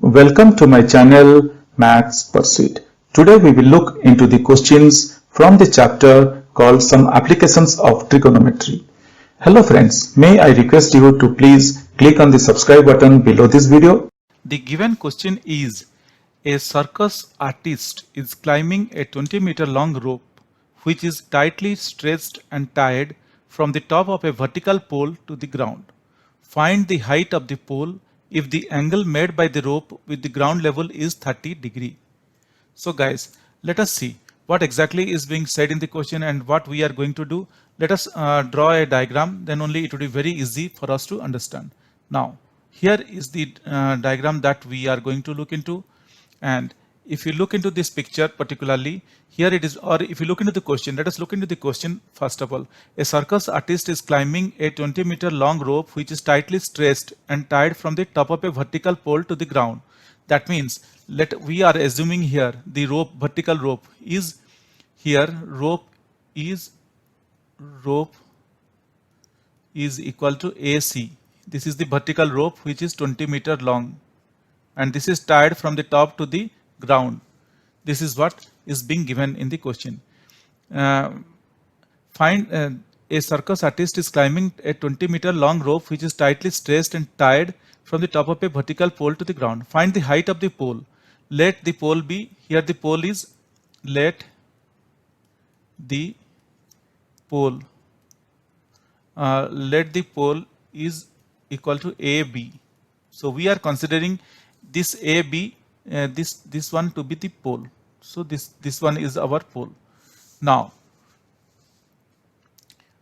Welcome to my channel Maths Pursuit. Today we will look into the questions from the chapter called Some Applications of Trigonometry. Hello friends, may I request you to please click on the subscribe button below this video. The given question is, a circus artist is climbing a 20-meter long rope which is tightly stretched and tied from the top of a vertical pole to the ground. Find the height of the pole if the angle made by the rope with the ground level is 30 degree. So guys, let us see what exactly is being said in the question and what we are going to do. Let us draw a diagram, then only it will be very easy for us to understand. Now, here is the diagram that we are going to look into, and if you look into this picture particularly, here it is, or if you look into the question, let us look into the question first of all. A circus artist is climbing a 20-meter long rope which is tightly stretched and tied from the top of a vertical pole to the ground. That means we are assuming here the vertical rope is here, rope is equal to AC. This is the vertical rope which is 20-meter long, and this is tied from the top to the ground. This is what is being given in the question. Find a circus artist is climbing a 20-meter long rope which is tightly stretched and tied from the top of a vertical pole to the ground. Find the height of the pole. Let the pole be, here the pole is, let the pole is equal to AB. So we are considering this AB, this one to be the pole. So this one is our pole. Now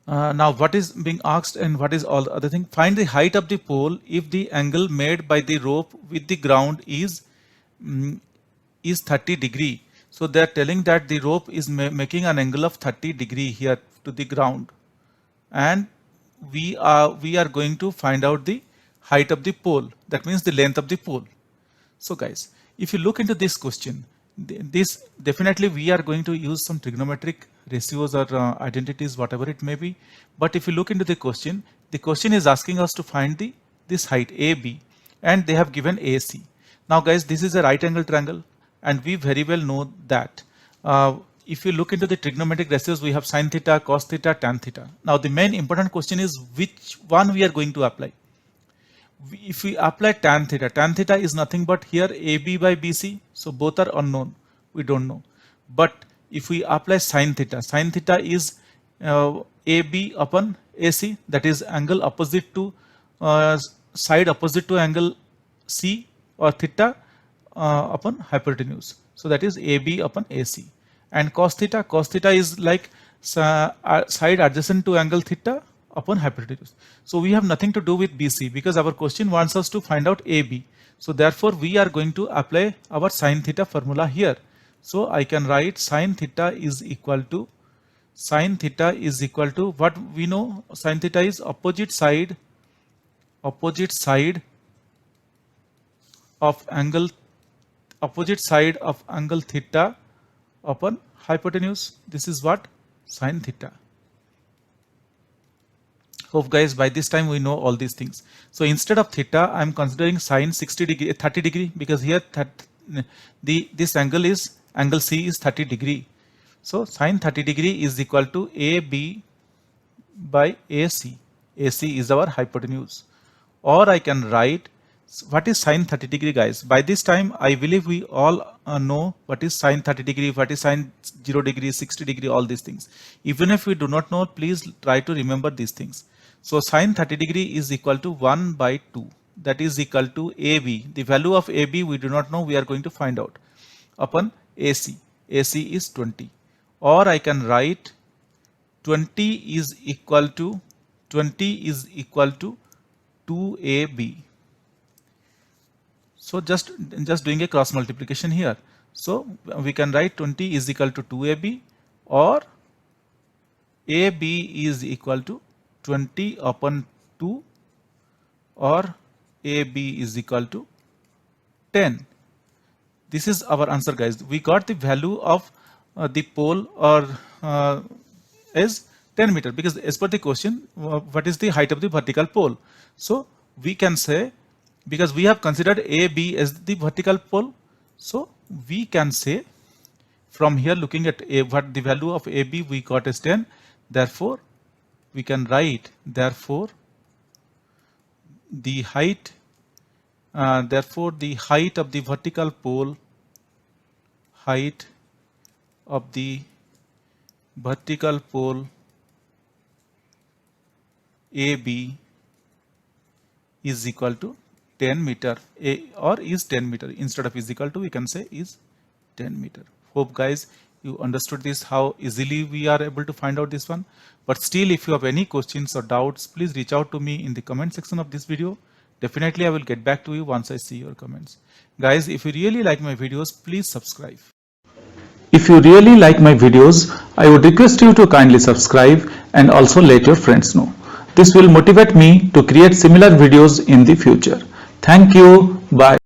what is being asked and what is all the other thing? Find the height of the pole if the angle made by the rope with the ground is 30 degree. So they are telling that the rope is making an angle of 30 degree here to the ground, and we are going to find out the height of the pole, that means the length of the pole. So guys, if you look into this question, this definitely we are going to use some trigonometric ratios or identities, whatever it may be. But if you look into the question is asking us to find this height AB, and they have given AC. Now guys, this is a right angle triangle, and we very well know that if you look into the trigonometric ratios, we have sin theta, cos theta, tan theta. Now the main important question is which one we are going to apply. If we apply tan theta is nothing but here AB by BC, so both are unknown, we don't know. But if we apply sin theta is AB upon AC, that is angle opposite to side opposite to angle C, or theta upon hypotenuse, so that is AB upon AC. And cos theta is like side adjacent to angle theta upon hypotenuse. So we have nothing to do with BC because our question wants us to find out AB. So therefore we are going to apply our sin theta formula here. So I can write sin theta is equal to what we know. Sin theta is opposite side of angle theta upon hypotenuse. This is what sin theta. Hope guys by this time we know all these things. So instead of theta, I am considering sin 30 degree because here this angle C is 30 degree. So sin 30 degree is equal to AB by AC. AC is our hypotenuse. Or I can write, what is sin 30 degree guys? By this time I believe we all know what is sin 30 degree, what is sin 0 degree, 60 degree, all these things. Even if we do not know, please try to remember these things. So sin 30 degree is equal to 1 by 2, that is equal to AB. The value of AB we do not know, we are going to find out, upon AC. AC is 20. Or I can write 20 is equal to 2AB. So just doing a cross multiplication here. So we can write 20 is equal to 2AB, or AB is equal to 20 upon 2, or AB is equal to 10. This is our answer guys. We got the value of the pole or is 10 meter, because as per the question what is the height of the vertical pole. So we can say because we have considered AB as the vertical pole. So we can say from here, looking at what the value of AB we got is 10. Therefore, we can write therefore the height of the vertical pole, height of the vertical pole AB is equal to 10 meter, or is 10 meter. Instead of is equal to, we can say is 10 meter. Hope guys you understood this, how easily we are able to find out this one. But still, if you have any questions or doubts, please reach out to me in the comment section of this video. Definitely I will get back to you once I see your comments. Guys, if you really like my videos, please subscribe. If you really like my videos, I would request you to kindly subscribe and also let your friends know. This will motivate me to create similar videos in the future. Thank you. Bye.